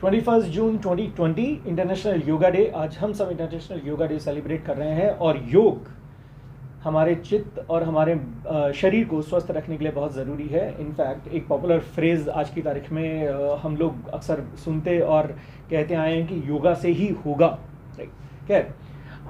21 जून 2020 international yoga day. आज हम सब इंटरनेशनल योगा डे सेलिब्रेट कर रहे हैं और योग हमारे चित्त और हमारे शरीर को स्वस्थ रखने के लिए बहुत ज़रूरी है। इनफैक्ट एक पॉपुलर फ्रेज़ आज की तारीख में हम लोग अक्सर सुनते और कहते आए हैं कि योगा से ही होगा। राइट, खैर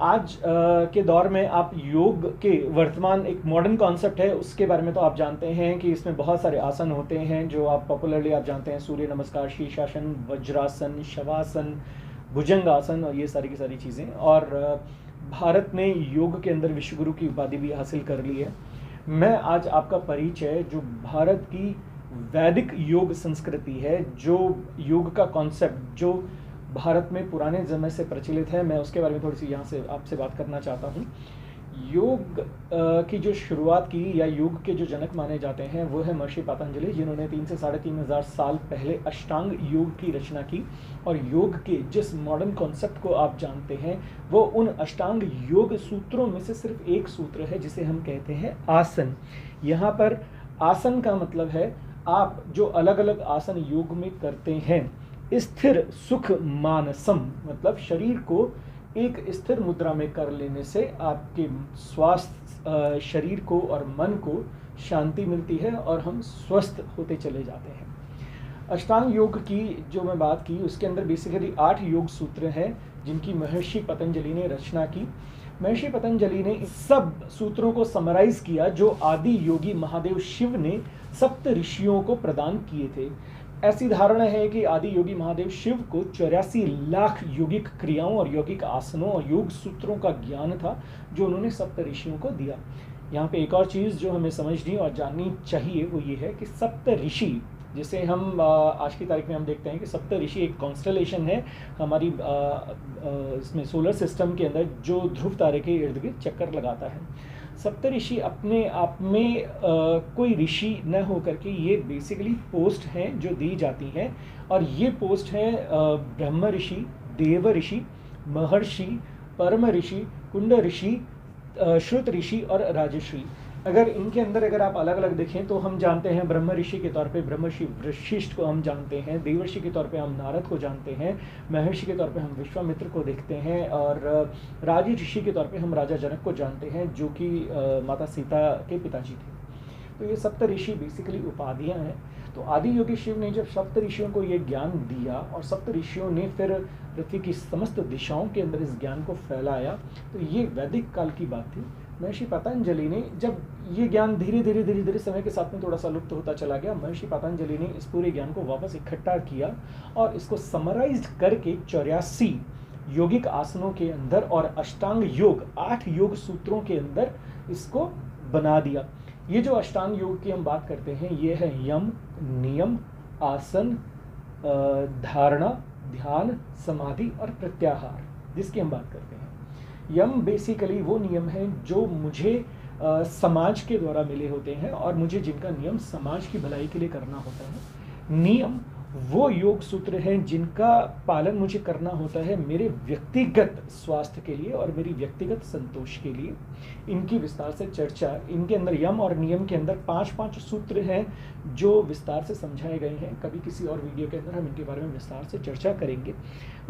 आज के दौर में आप योग के वर्तमान एक मॉडर्न कॉन्सेप्ट है उसके बारे में तो आप जानते हैं कि इसमें बहुत सारे आसन होते हैं जो आप पॉपुलरली आप जानते हैं, सूर्य नमस्कार, शीर्षासन, वज्रासन, शवासन, भुजंगासन और ये सारी की सारी चीज़ें। और भारत ने योग के अंदर विश्वगुरु की उपाधि भी हासिल कर ली है। मैं आज आपका परिचय जो भारत की वैदिक योग संस्कृति है, जो योग का कॉन्सेप्ट जो भारत में पुराने समय से प्रचलित है, मैं उसके बारे में थोड़ी सी यहाँ से आपसे बात करना चाहता हूँ। योग की जो शुरुआत की या योग के जो जनक माने जाते हैं वो है महर्षि पतंजलि, जिन्होंने 3 से 3,500 साल पहले अष्टांग योग की रचना की। और योग के जिस मॉडर्न कॉन्सेप्ट को आप जानते हैं वो उन अष्टांग योग सूत्रों में से सिर्फ एक सूत्र है जिसे हम कहते हैं आसन। यहाँ पर आसन का मतलब है आप जो अलग अलग आसन योग में करते हैं, स्थिर सुख मानसम, मतलब शरीर को एक स्थिर मुद्रा में कर लेने से आपके स्वास्थ्य, शरीर को और मन को शांति मिलती है और हम स्वस्थ होते चले जाते हैं। अष्टांग योग की जो मैं बात की उसके अंदर बेसिकली 8 योग सूत्र हैं जिनकी महर्षि पतंजलि ने रचना की। महर्षि पतंजलि ने इस सब सूत्रों को समराइज किया जो आदि योगी महादेव शिव ने सप्त ऋषियों को प्रदान किए थे। ऐसी धारणा है कि आदि योगी महादेव शिव को 84 लाख यौगिक क्रियाओं और यौगिक आसनों और योग सूत्रों का ज्ञान था जो उन्होंने सप्त ऋषियों को दिया। यहाँ पे एक और चीज़ जो हमें समझनी और जाननी चाहिए वो ये है कि सप्त ऋषि, जिसे हम आज की तारीख में हम देखते हैं कि सप्त ऋषि एक कॉन्स्टलेशन है हमारी इसमें सोलर सिस्टम के अंदर जो ध्रुव तारे के इर्द गिर्द चक्कर लगाता है। सप्त ऋषि अपने आप में कोई ऋषि न हो करके ये बेसिकली पोस्ट हैं जो दी जाती हैं और ये पोस्ट हैं ब्रह्म ऋषि, देव ऋषि, महर्षि, परम ऋषि, कुंड ऋषि, श्रुत ऋषि और राजर्षि। अगर इनके अंदर अगर आप अलग अलग देखें तो हम जानते हैं ब्रह्म ऋषि के तौर पे ब्रह्मर्षि वशिष्ठ को हम जानते हैं, देवर्षि के तौर पे हम नारद को जानते हैं, महर्षि के तौर पे हम विश्वामित्र को देखते हैं और राज ऋषि के तौर पे हम राजा जनक को जानते हैं जो कि माता सीता के पिताजी थे। तो ये सप्त ऋषि बेसिकली उपाधियाँ हैं। तो आदि योगी शिव ने जब सप्त ऋषियों को ये ज्ञान दिया और सप्त ऋषियों ने फिर पृथ्वी की समस्त दिशाओं के अंदर इस ज्ञान को फैलाया, तो ये वैदिक काल की बात थी। महर्षि पतंजलि ने जब ये ज्ञान धीरे धीरे समय के साथ में थोड़ा सा लुप्त होता चला गया, महर्षि पतंजलि ने इस पूरे ज्ञान को वापस इकट्ठा किया और इसको समराइज करके 84 योगिक आसनों के अंदर और अष्टांग योग 8 योग सूत्रों के अंदर इसको बना दिया। ये जो अष्टांग योग की हम बात करते हैं ये है यम, नियम, आसन, धारणा, ध्यान, समाधि और प्रत्याहार, जिसकी हम बात करते हैं। यम बेसिकली वो नियम हैं जो मुझे समाज के द्वारा मिले होते हैं और मुझे जिनका नियम समाज की भलाई के लिए करना होता है। नियम वो योग सूत्र हैं जिनका पालन मुझे करना होता है मेरे व्यक्तिगत स्वास्थ्य के लिए और मेरी व्यक्तिगत संतोष के लिए। इनकी विस्तार से चर्चा इनके अंदर यम और नियम के अंदर 5 सूत्र हैं जो विस्तार से समझाए गए हैं। कभी किसी और वीडियो के अंदर हम इनके बारे में विस्तार से चर्चा करेंगे।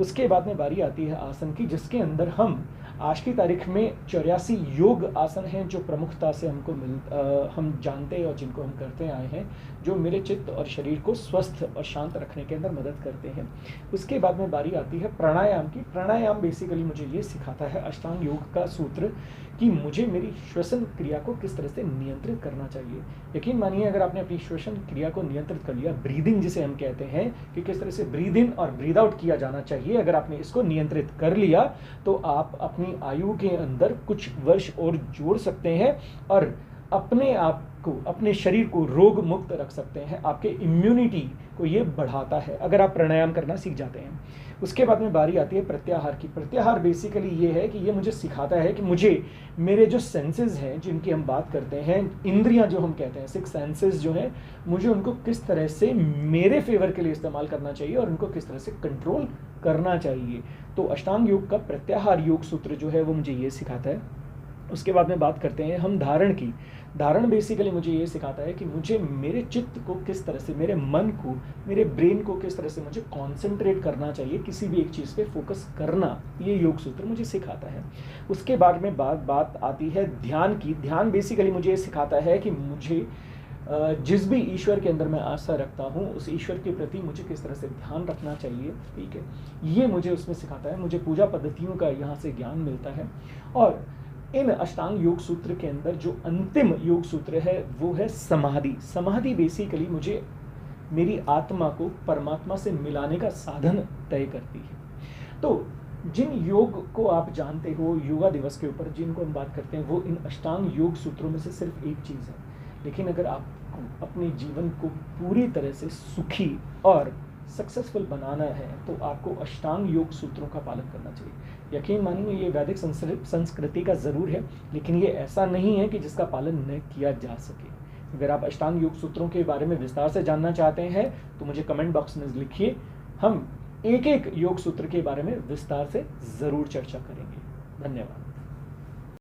उसके बाद में बारी आती है आसन की, जिसके अंदर हम आज की तारीख में 84 योग आसन हैं जो प्रमुखता से हम जानते हैं और जिनको हम करते आए हैं, जो मेरे चित्त और शरीर को स्वस्थ और शांत रखने के अंदर मदद करते हैं। उसके बाद में बारी आती है प्राणायाम की। प्राणायाम बेसिकली मुझे ये सिखाता है अष्टांग योग का सूत्र कि मुझे मेरी श्वसन क्रिया को किस तरह से नियंत्रित करना चाहिए। यकीन मानिए अगर आपने अपनी श्वसन क्रिया को नियंत्रित कर लिया, ब्रीदिंग जिसे हम कहते हैं कि किस तरह से ब्रीद इन और ब्रीद आउट किया जाना चाहिए, अगर आपने इसको नियंत्रित कर लिया तो आप अपनी आयु के अंदर कुछ वर्ष और जोड़ सकते हैं और अपने आप को, अपने शरीर को रोग मुक्त रख सकते हैं। आपके इम्यूनिटी को ये बढ़ाता है अगर आप प्राणायाम करना सीख जाते हैं। उसके बाद में बारी आती है प्रत्याहार की। प्रत्याहार बेसिकली ये है कि ये मुझे सिखाता है कि मुझे मेरे जो सेंसेस हैं जिनकी हम बात करते हैं, इंद्रियां जो हम कहते हैं, 6 सेंसेस जो हैं, मुझे उनको किस तरह से मेरे फेवर के लिए इस्तेमाल करना चाहिए और उनको किस तरह से कंट्रोल करना चाहिए। तो अष्टांग योग का प्रत्याहार योग सूत्र जो है वो मुझे ये सिखाता है। उसके बाद में बात करते हैं हम धारण की। धारण बेसिकली मुझे ये सिखाता है कि मुझे मेरे चित्त को किस तरह से, मेरे मन को, मेरे ब्रेन को किस तरह से मुझे कॉन्सेंट्रेट करना चाहिए, किसी भी एक चीज़ पे फोकस करना, ये योग सूत्र मुझे सिखाता है। उसके बाद में बात आती है ध्यान की। ध्यान बेसिकली मुझे ये सिखाता है कि मुझे जिस भी ईश्वर के अंदर मैं आस्था रखता हूँ, उस ईश्वर के प्रति मुझे किस तरह से ध्यान रखना चाहिए, ठीक है, ये मुझे उसमें सिखाता है। मुझे पूजा पद्धतियों का यहाँ से ज्ञान मिलता है। और इन अष्टांग योग सूत्र के अंदर जो अंतिम योग सूत्र है वो है समाधि। समाधि बेसिकली मुझे मेरी आत्मा को परमात्मा से मिलाने का साधन तय करती है। तो जिन योग को आप जानते हो योगा दिवस के ऊपर जिनको हम बात करते हैं, वो इन अष्टांग योग सूत्रों में से सिर्फ एक चीज़ है। लेकिन अगर आपको अपने जीवन को पूरी तरह से सुखी और सक्सेसफुल बनाना है तो आपको अष्टांग योग सूत्रों का पालन करना चाहिए। यकीन मानिए ये वैदिक संस्कृति का ज़रूर है, लेकिन ये ऐसा नहीं है कि जिसका पालन न किया जा सके। अगर आप अष्टांग योग सूत्रों के बारे में विस्तार से जानना चाहते हैं तो मुझे कमेंट बॉक्स में लिखिए, हम एक एक योग सूत्र के बारे में विस्तार से ज़रूर चर्चा करेंगे। धन्यवाद।